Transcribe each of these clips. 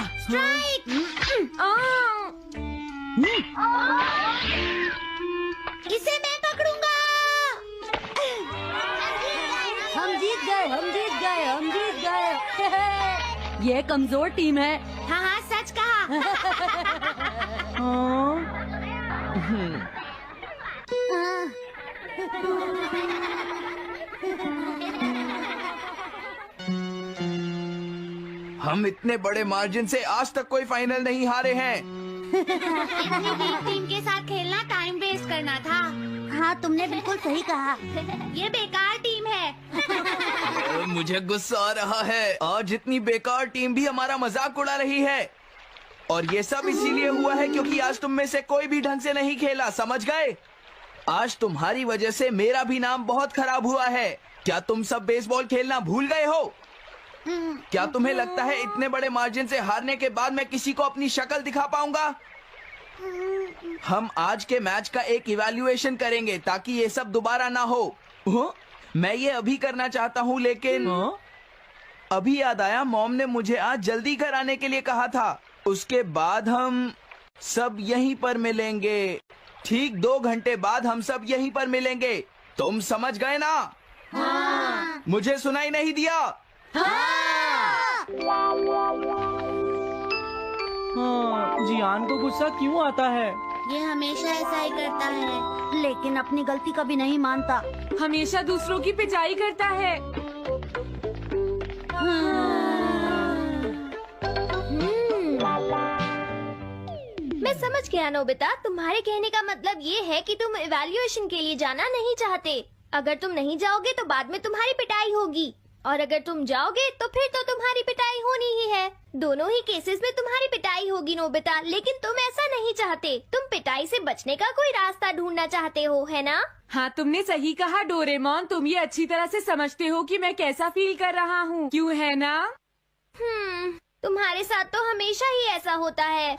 Strike. इसे मैं पकड़ूंगा। हम जीत गए, हम जीत गए, हम जीत गए। ये कमजोर टीम है। हाँ हाँ, सच कहा। हम इतने बड़े मार्जिन से आज तक कोई फाइनल नहीं हारे हैं। इतनी वीक टीम के साथ खेलना टाइम वेस्ट करना था। हाँ, तुमने बिल्कुल सही कहा। ये बेकार टीम है। मुझे गुस्सा आ रहा है। आज इतनी बेकार टीम भी हमारा मजाक उड़ा रही है। और ये सब इसीलिए हुआ है क्योंकि आज तुम में से कोई भी ढंग से नहीं खेला, समझ गए? आज तुम्हारी वजह से मेरा भी नाम बहुत खराब हुआ है। क्या तुम सब बेसबॉल खेलना भूल गए हो? क्या तुम्हें लगता है इतने बड़े मार्जिन से हारने के बाद मैं किसी को अपनी शक्ल दिखा पाऊंगा? हम आज के मैच का एक इवैल्यूएशन करेंगे ताकि ये सब दोबारा ना हो। मैं ये अभी करना चाहता हूँ, लेकिन अभी याद आया मॉम ने मुझे आज जल्दी घर आने के लिए कहा था। उसके बाद हम सब यहीं पर मिलेंगे। ठीक 2 घंटे बाद हम सब यहीं पर मिलेंगे। तुम समझ गए ना? हाँ। मुझे सुनाई नहीं दिया? हाँ, जियान को गुस्सा क्यों आता है? ये हमेशा ऐसा ही करता है। लेकिन अपनी गलती कभी नहीं मानता। हमेशा दूसरों की पिटाई करता है। मैं समझ गया नोबिता, तुम्हारे कहने का मतलब ये है कि तुम इवैल्यूएशन के लिए जाना नहीं चाहते। अगर तुम नहीं जाओगे तो बाद में तुम्हारी पिटाई होगी, और अगर तुम जाओगे तो फिर तो तुम्हारी पिटाई होनी ही है। दोनों ही केसेस में तुम्हारी पिटाई होगी नोबिता, लेकिन तुम ऐसा नहीं चाहते। तुम पिटाई से बचने का कोई रास्ता ढूंढना चाहते हो, है ना? हाँ, तुमने सही कहा डोरेमोन। तुम ये अच्छी तरह से समझते हो कि मैं कैसा फील कर रहा हूँ, क्यों है ना? तुम्हारे साथ तो हमेशा ही ऐसा होता है।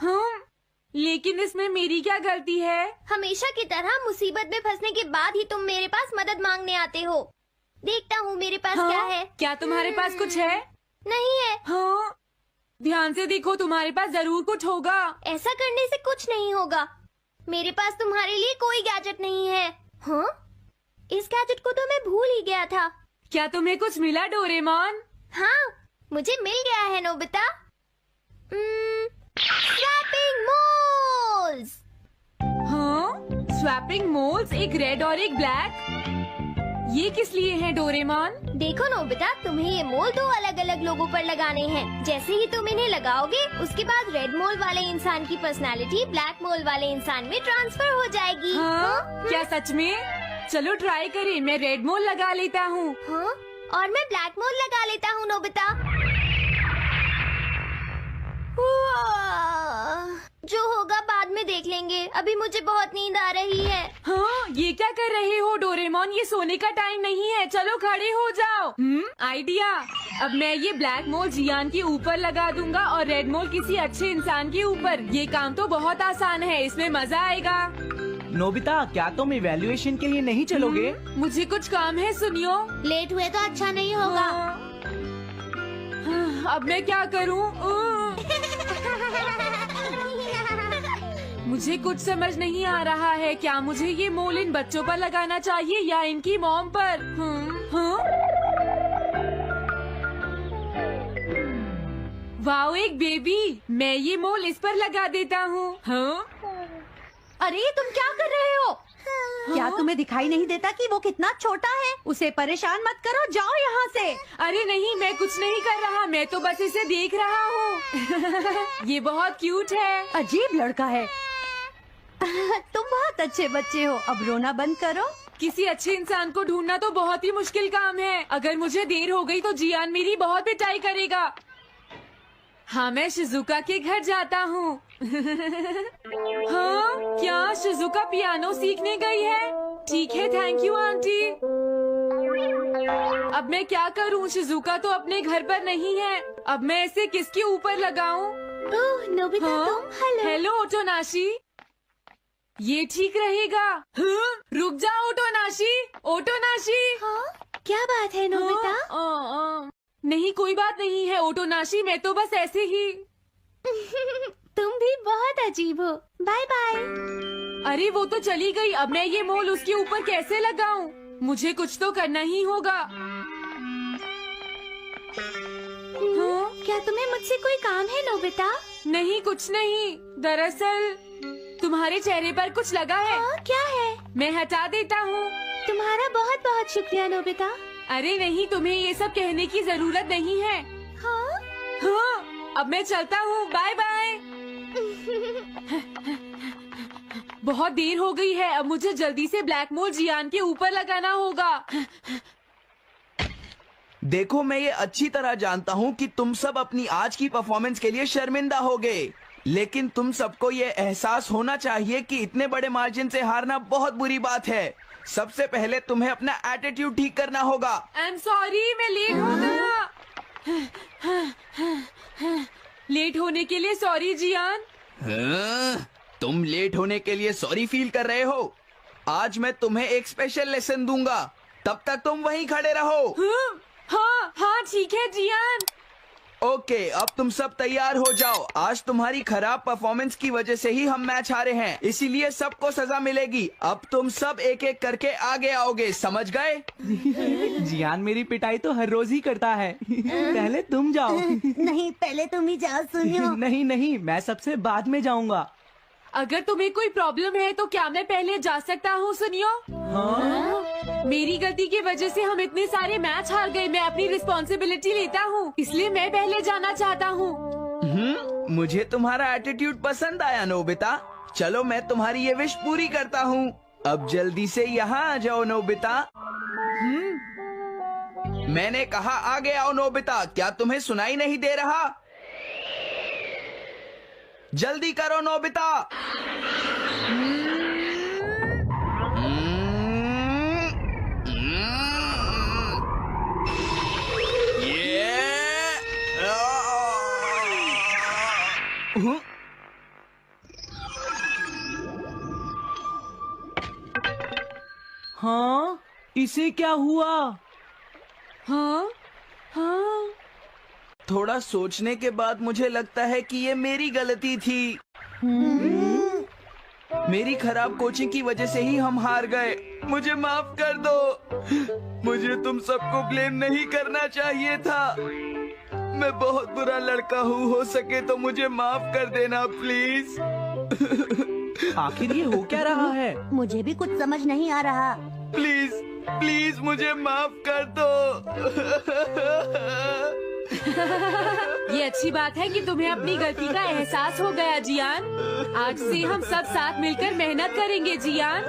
लेकिन इसमें मेरी क्या गलती है? हमेशा की तरह मुसीबत में फंसने के बाद ही तुम मेरे पास मदद मांगने आते हो। देखता हूँ मेरे पास क्या है। क्या तुम्हारे पास कुछ है? नहीं है। हाँ, ध्यान से देखो, तुम्हारे पास जरूर कुछ होगा। ऐसा करने से कुछ नहीं होगा। मेरे पास तुम्हारे लिए कोई गैजेट नहीं है। हाँ, इस गैजेट को तो मैं भूल ही गया था। क्या तुम्हें कुछ मिला डोरेमोन? हाँ, मुझे मिल गया है नोबिता। Swapping moles. हाँ, स्वैपिंग मोल्स, एक रेड और एक ब्लैक। ये किस लिए है डोरेमोन? देखो नोबिता, तुम्हें ये मोल 2 अलग अलग लोगों पर लगाने हैं। जैसे ही तुम इन्हें लगाओगे, उसके बाद रेड मोल वाले इंसान की पर्सनालिटी ब्लैक मोल वाले इंसान में ट्रांसफर हो जाएगी। हाँ? क्या सच में? चलो ट्राई करें। मैं रेड मोल लगा लेता हूँ। हाँ? और मैं ब्लैक मोल लगा लेता हूँ नोबिता। जो होगा बाद में देख लेंगे। अभी मुझे बहुत नींद आ रही है। हाँ, ये क्या कर रहे हो डोरेमोन? ये सोने का टाइम नहीं है। चलो खड़े हो जाओ। आइडिया। अब मैं ये ब्लैक मोल जियान के ऊपर लगा दूंगा और रेड मोल किसी अच्छे इंसान के ऊपर। ये काम तो बहुत आसान है, इसमें मजा आएगा। नोबिता, क्या तुम इवैल्यूएशन के लिए नहीं चलोगे? मुझे कुछ काम है, सुनियो। लेट हुए तो अच्छा नहीं होगा। अब मैं क्या करूँ? मुझे कुछ समझ नहीं आ रहा है। क्या मुझे ये मोल इन बच्चों पर लगाना चाहिए या इनकी मॉम पर? वाओ, एक बेबी। मैं ये मोल इस पर लगा देता हूँ। अरे तुम क्या कर रहे हो? क्या तुम्हें दिखाई नहीं देता कि वो कितना छोटा है? उसे परेशान मत करो, जाओ यहाँ से। अरे नहीं, मैं कुछ नहीं कर रहा। मैं तो बस इसे देख रहा हूँ। ये बहुत क्यूट है। अजीब लड़का है। तुम बहुत अच्छे बच्चे हो। अब रोना बंद करो। किसी अच्छे इंसान को ढूंढना तो बहुत ही मुश्किल काम है। अगर मुझे देर हो गई तो जियान मेरी बहुत पिटाई करेगा। हाँ, मैं शिजुका के घर जाता हूँ। हाँ, क्या शिजुका पियानो सीखने गई है? ठीक है, थैंक यू आंटी। अब मैं क्या करूँ? शिजुका तो अपने घर पर नहीं है। अब मैं इसे किसके ऊपर लगाऊं? ओह नोबिता, तुम? हेलो ओटोनाशी। ये ठीक रहेगा। रुक जाओ ओटोनाशी। ओटोनाशी। हाँ? क्या बात है नोबिता? नहीं, कोई बात नहीं है ओटोनाशी। मैं तो बस ऐसे ही। तुम भी बहुत अजीब हो। Bye bye. अरे वो तो चली गई, अब मैं ये मोल उसके ऊपर कैसे लगाऊं? मुझे कुछ तो करना ही होगा। हाँ? क्या तुम्हें मुझसे कोई काम है नोबिता? नहीं, कुछ नहीं। दरअसल तुम्हारे चेहरे पर कुछ लगा है। क्या है? मैं हटा देता हूँ। तुम्हारा बहुत बहुत शुक्रिया नोबिता। अरे नहीं, तुम्हें ये सब कहने की जरूरत नहीं है। हाँ? हाँ, अब मैं चलता हूँ। Bye bye. बहुत देर हो गई है, अब मुझे जल्दी से ब्लैक मोल जियान के ऊपर लगाना होगा। देखो, मैं ये अच्छी तरह जानता हूँ कि तुम सब अपनी आज की परफॉर्मेंस के लिए शर्मिंदा होगे, लेकिन तुम सबको ये एहसास होना चाहिए कि इतने बड़े मार्जिन से हारना बहुत बुरी बात है। सबसे पहले तुम्हें अपना एटीट्यूड ठीक करना होगा। आई एम सॉरी, मैं लेट हो गया। लेट होने के लिए सॉरी जियान। हाँ, तुम लेट होने के लिए सॉरी फील कर रहे हो? आज मैं तुम्हें एक स्पेशल लेसन दूंगा, तब तक तुम वहीं खड़े रहो। हाँ हाँ ठीक है जियान। ओके, अब तुम सब तैयार हो जाओ। आज तुम्हारी खराब परफॉर्मेंस की वजह से ही हम मैच हारे हैं, इसीलिए सबको सजा मिलेगी। अब तुम सब एक एक करके आगे आओगे, समझ गए? जियान मेरी पिटाई तो हर रोज ही करता है। पहले तुम जाओ। नहीं, पहले तुम ही जाओ सुनियो। नहीं नहीं, मैं सबसे बाद में जाऊंगा। अगर तुम्हें कोई प्रॉब्लम है तो क्या मैं पहले जा सकता हूँ? सुनियो, हाँ? मेरी गलती की वजह से हम इतने सारे मैच हार गए। मैं अपनी रिस्पॉन्सिबिलिटी लेता हूँ, इसलिए मैं पहले जाना चाहता हूँ। मुझे तुम्हारा एटीट्यूड पसंद आया नोबिता। चलो, मैं तुम्हारी ये विश पूरी करता हूँ। अब जल्दी से यहाँ आ जाओ नोबिता। मैंने कहा आगे आओ नोबिता, क्या तुम्हें सुनाई नहीं दे रहा? जल्दी करो नोबिता। हाँ, इसे क्या हुआ? हाँ हाँ, थोड़ा सोचने के बाद मुझे लगता है कि ये मेरी गलती थी। मेरी खराब कोचिंग की वजह से ही हम हार गए। मुझे माफ कर दो। मुझे तुम सबको ब्लेम नहीं करना चाहिए था। मैं बहुत बुरा लड़का हूँ, हो सके तो मुझे माफ कर देना प्लीज। आखिर ये हो क्या रहा है? मुझे भी कुछ समझ नहीं आ रहा। प्लीज प्लीज मुझे माफ कर दो। ये अच्छी बात है कि तुम्हें अपनी गलती का एहसास हो गया जियान। आज से हम सब साथ मिलकर मेहनत करेंगे जियान।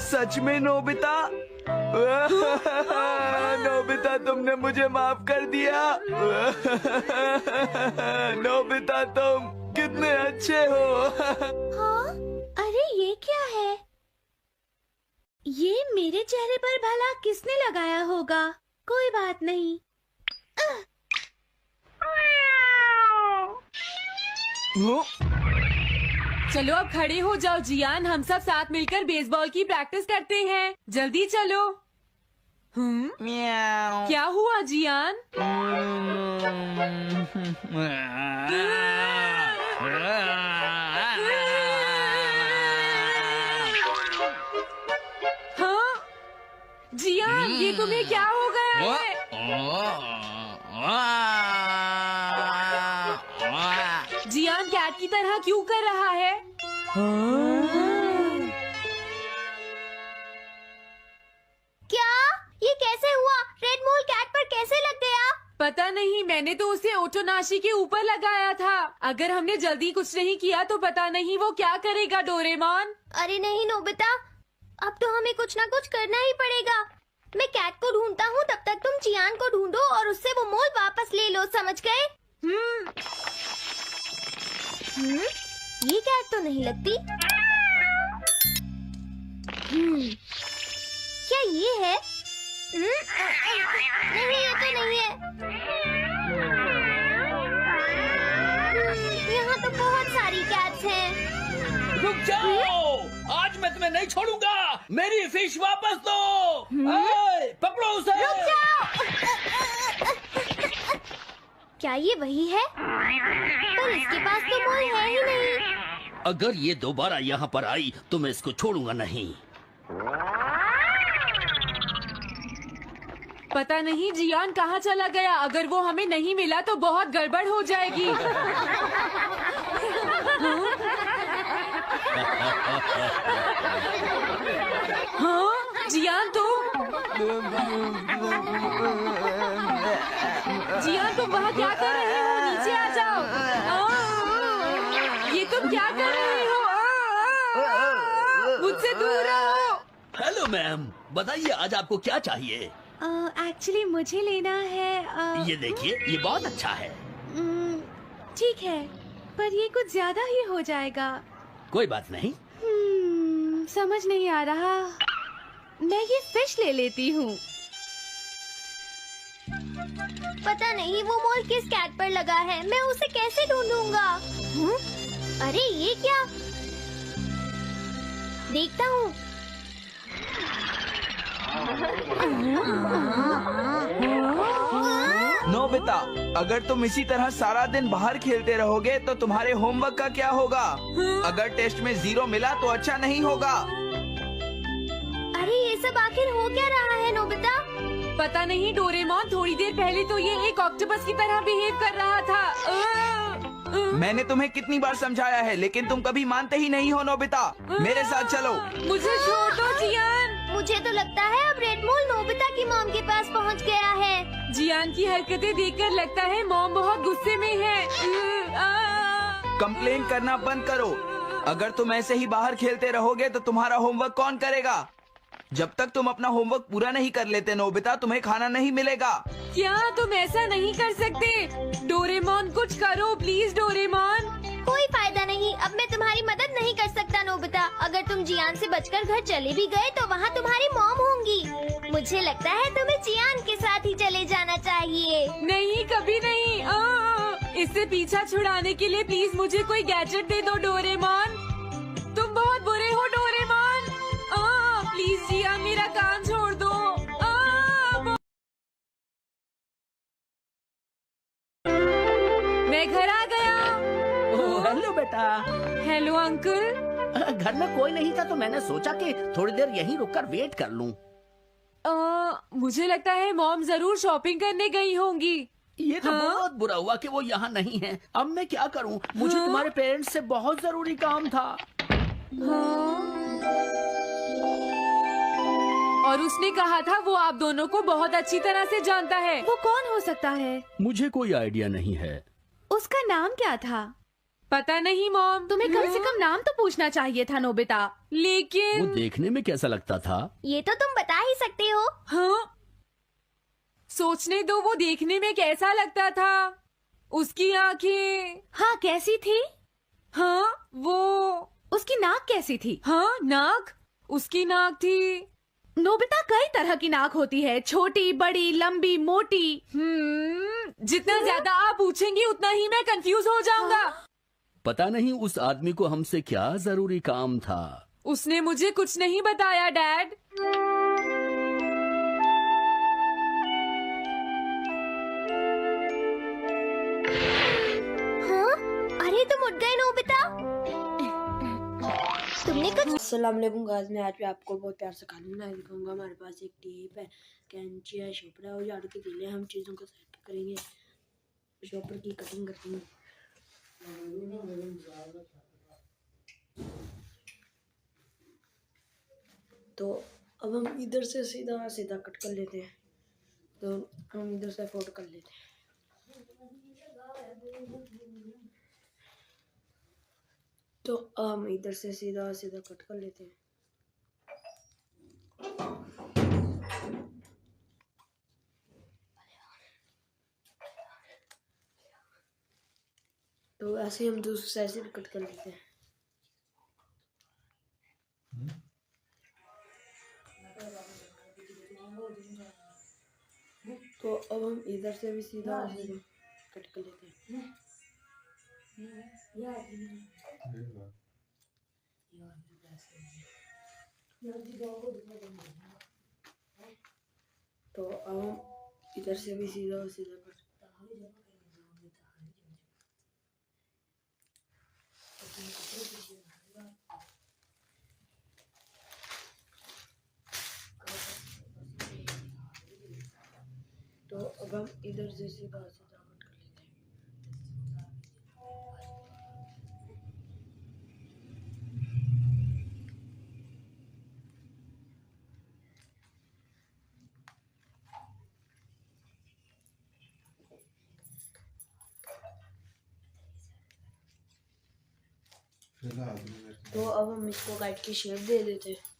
सच में नोबिता? नोबिता, तुमने मुझे माफ कर दिया। नोबिता, तुम कितने अच्छे हो। हाँ? अरे ये क्या है? ये मेरे चेहरे पर भला किसने लगाया होगा? कोई बात नहीं। चलो अब खड़े हो जाओ जियान, हम सब साथ मिलकर बेसबॉल की प्रैक्टिस करते हैं। जल्दी चलो। म्याऊ। क्या हुआ जियान? हाँ जियान, ये तुम्हें क्या हो गया है? जियान कैट की तरह क्यों कर रहा है? क्या? ये कैसे हुआ? रेड मोल कैट पर कैसे लग गया? पता नहीं, मैंने तो उसे ओटोनाशी के ऊपर लगाया था। अगर हमने जल्दी कुछ नहीं किया तो पता नहीं वो क्या करेगा डोरेमोन। अरे नहीं नोबिता, अब तो हमें कुछ ना कुछ करना ही पड़ेगा। मैं कैट को ढूंढता हूँ, तब तक तुम जियान को ढूंढो और उससे वो मोल वापस ले लो, समझ गए? ये कैट तो नहीं लगती। क्या ये है? नहीं, ये तो नहीं है। यहाँ तो बहुत सारी कैट्स हैं। रुक जाओ, आज मैं तुम्हें नहीं छोड़ूंगा। मेरी फिश वापस दो। ए, पकड़ो उसे। रुक जाओ। क्या ये वही है? पर इसके पास तो मोल है ही नहीं। अगर ये दोबारा यहाँ पर आई तो मैं इसको छोड़ूंगा नहीं। पता नहीं जियान कहाँ चला गया। अगर वो हमें नहीं मिला तो बहुत गड़बड़ हो जाएगी। हाँ जियान तुम वहाँ क्या कर रहे हो? नीचे आ जाओ। ये तुम क्या कर रहे हो? मुझसे दूर रहो। हेलो मैम, बताइए आज आपको क्या चाहिए? एक्चुअली मुझे लेना है ये देखिए, ये बहुत अच्छा है। ठीक है, पर ये कुछ ज्यादा ही हो जाएगा। कोई बात नहीं। समझ नहीं आ रहा। मैं ये फिश ले लेती हूँ। पता नहीं वो मोल किस कैट पर लगा है। मैं उसे कैसे ढूंढूंगा? अरे ये क्या? देखता हूँ। नोबिता, अगर तुम इसी तरह सारा दिन बाहर खेलते रहोगे तो तुम्हारे होमवर्क का क्या होगा? अगर टेस्ट में 0 मिला तो अच्छा नहीं होगा। अरे ये सब आखिर हो क्या रहा है नोबिता? पता नहीं डोरेमोन, थोड़ी देर पहले तो ये एक ऑक्टोपस की तरह बिहेव कर रहा था। मैंने तुम्हें कितनी बार समझाया है, लेकिन तुम कभी मानते ही नहीं हो। नोबिता, मेरे साथ चलो। मुझे छोड़ दो जियान। मुझे तो लगता है अब रेड मोल नोबिता की मॉम के पास पहुंच गया है। जियान की हरकतें देखकर लगता है मॉम बहुत गुस्से में है। कंप्लेन करना बंद करो। अगर तुम ऐसे ही बाहर खेलते रहोगे तो तुम्हारा होमवर्क कौन करेगा? जब तक तुम अपना होमवर्क पूरा नहीं कर लेते नोबिता, तुम्हें खाना नहीं मिलेगा। क्या तुम ऐसा नहीं कर सकते? डोरेमोन कुछ करो प्लीज डोरेमोन। कोई फायदा नहीं, अब मैं तुम्हारी मदद नहीं कर सकता नोबिता। अगर तुम जियान से बचकर घर चले भी गए तो वहाँ तुम्हारी मॉम होंगी। मुझे लगता है तुम्हें जियान के साथ ही चले जाना चाहिए। नहीं, कभी नहीं। इससे पीछा छुड़ाने के लिए प्लीज मुझे कोई गैजेट दे दो डोरेमोन। तुम बहुत बुरे हो डोरेमोन। प्लीज जियान मेरा काम छोड़ दो। मैं घर आ गया। ओह, हेलो बेटा। Hello uncle. घर में कोई नहीं था तो मैंने सोचा कि थोड़ी देर यहीं रुककर वेट कर लूं। मुझे लगता है मॉम जरूर शॉपिंग करने गई होंगी। ये तो हाँ? बहुत बुरा हुआ कि वो यहाँ नहीं है। अब मैं क्या करूं? मुझे तुम्हारे पेरेंट्स से बहुत जरूरी काम था। और उसने कहा था वो आप दोनों को बहुत अच्छी तरह से जानता है। वो कौन हो सकता है? मुझे कोई आइडिया नहीं है। उसका नाम क्या था? पता नहीं मॉम। तुम्हें कम से कम नाम तो पूछना चाहिए था नोबिता। वो लेकिन देखने में कैसा लगता था? ये तो तुम बता ही सकते हो। हाँ, सोचने दो वो देखने में कैसा लगता था। उसकी आंखें। हाँ, कैसी थी? हाँ वो। उसकी नाक कैसी थी? हाँ नाक। उसकी नाक थी। नोबिता, कई तरह की नाक होती है, छोटी, बड़ी, लंबी, मोटी। जितना ज्यादा आप पूछेंगी उतना ही मैं कंफ्यूज हो जाऊंगा। पता नहीं उस आदमी को हमसे क्या जरूरी काम था। उसने मुझे कुछ नहीं बताया डैड। हाँ? अरे तुम उठ गए नोबिता। तुमने कुछ अस्सलाम वालेकुम गाइस, मैं आज भी आपको बहुत प्यार से खाना बना के दिखाऊंगा। हमारे पास एक टेप है, कैंची है, शॉपर है और झाड़ू के गिले। हम चीज़ों को सेट करेंगे, शॉपर की कटिंग करते हैं। तो अब हम इधर से सीधा सीधा कट कर लेते हैं। तो हम इधर से फोल्ड कर लेते हैं। तो हम इधर से सीधा सीधा कट कर लेते हैं। तो ऐसे हम दूसरी साइड से भी कट कर लेते हैं। तो अब हम इधर से भी सीधा सीधा कट कर लेते हैं। तो अब हम इधर से भी सीधा सीधा कर। अब हम इधर से सीधा सीधा कट कर लेते हैं। तो अब हम इसको काट के शेप दे देते हैं।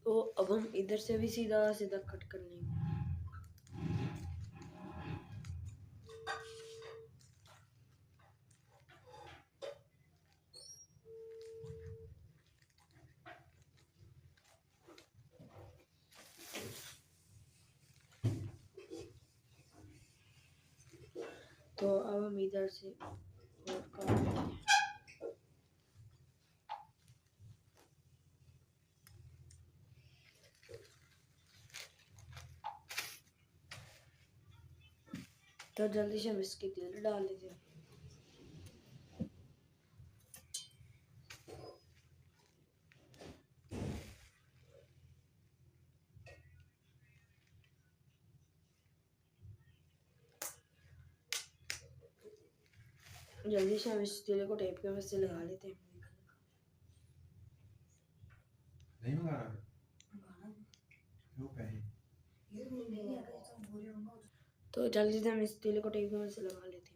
तो अब हम इधर से भी सीधा सीधा कट कर लेंगे। तो अब हम इधर से और काट लेते हैं। तो जल्दी से हम इसके तेल डाल लेते हैं। जल्दी से हम इस तेल को टेप के मदद से लगा लेते हैं। नहीं मंगाना क्यों पैसे तो जल्दी से हम इस तेल को टेप की मदद से लगा लेते हैं।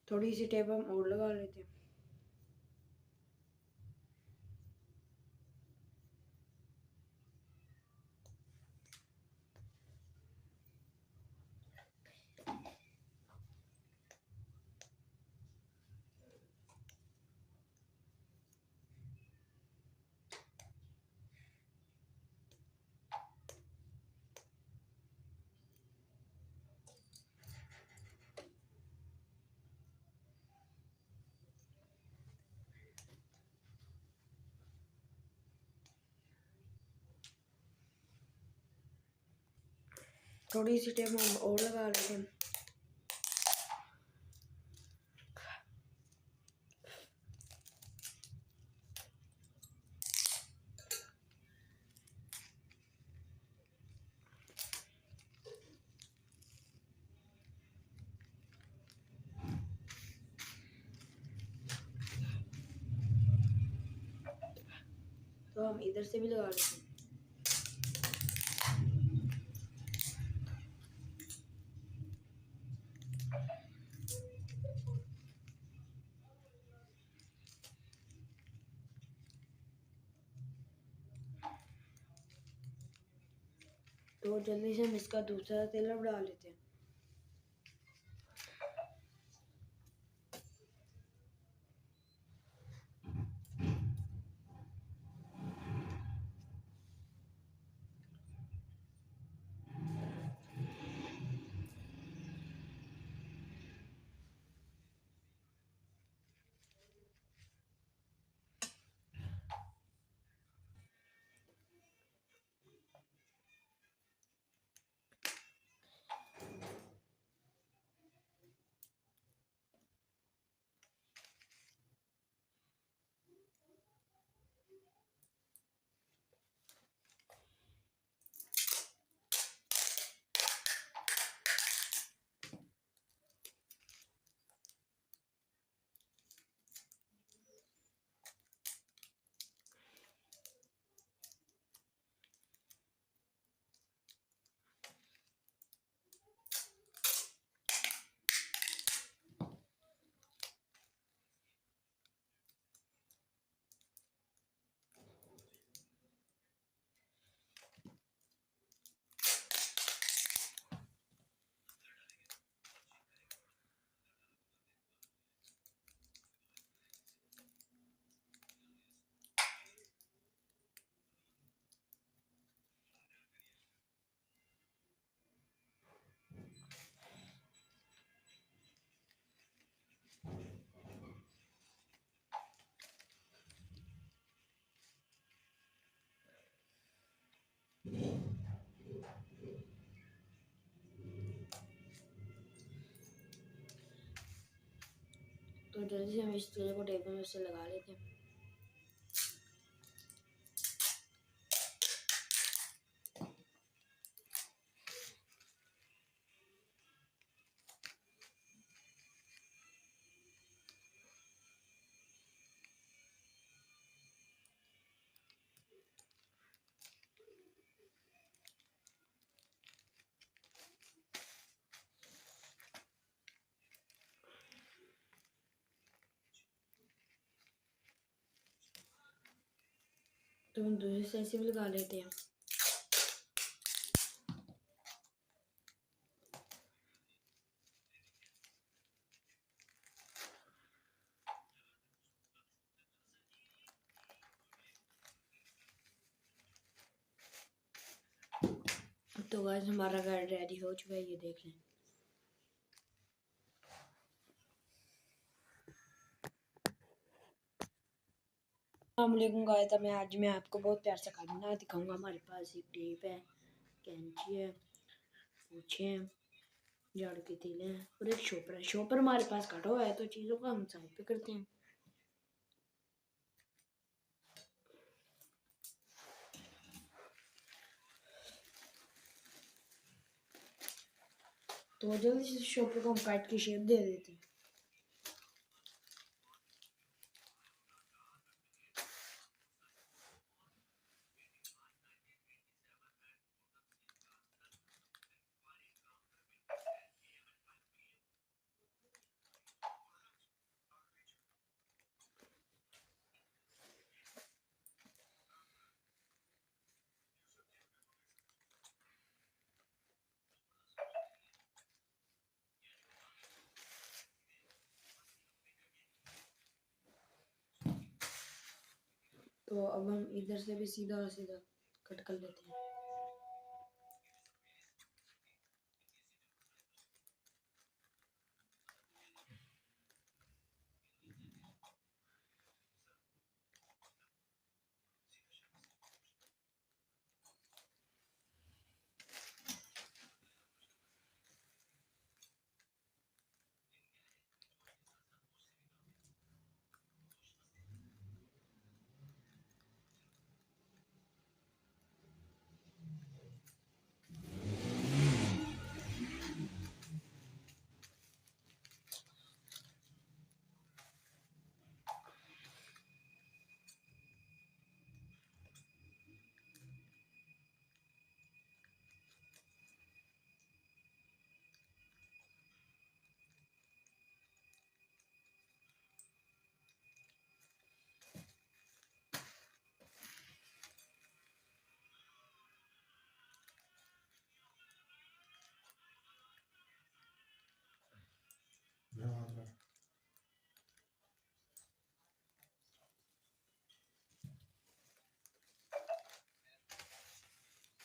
थोड़ी सी टेप हम और लगा लेते हैं। थोड़ी सी टेप हम और लगा लेते हैं। तो हम इधर से भी लगा लेते हैं। तो जल्दी से हम इसका दूसरा तेल अब डाल लेते हैं। जल्दी से हम इस तेल को टेप में से लगा लेते हैं। तो हम दूसरी साइड से भी लगा लेते हैं। तो गाइस हमारा घर रेडी हो चुका है, ये देख लें। अस्सलामुअलैकुम गाइस, मैं आज आपको बहुत प्यार से खाना बना दिखाऊंगा। हमारे पास एक टेप है, कैंची है, पूछे हैं, झाड़ू के तीले हैं और एक शॉपर है। शॉपर हमारे पास कटा हुआ है तो चीज़ों का हम साइड पे करते हैं। तो जल्दी से शॉपर को हम काट की शेप दे देते हैं। तो अब हम इधर से भी सीधा सीधा कट कर लेते हैं।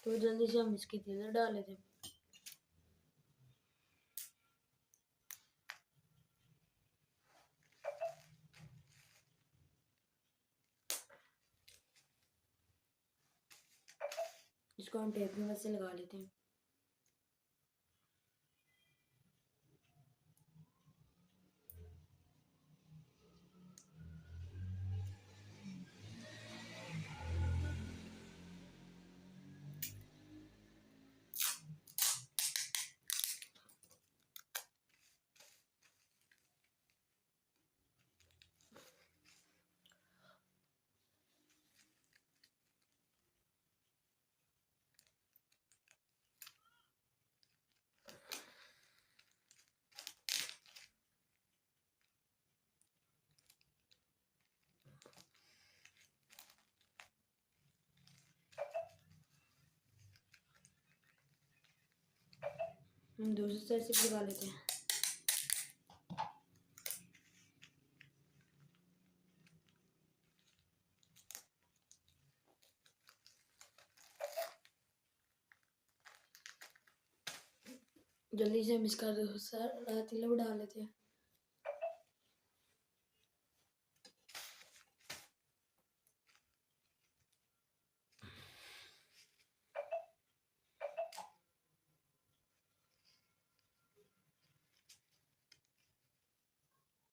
तो जल्दी से हम इसके तेल डाल लेते हैं। इसको हम टेप की मदद से लगा लेते हैं। हम दूसरी साइड से भी लगा लेते हैं। जल्दी से हम इसका दूसरा तीला भी डाल लेते हैं।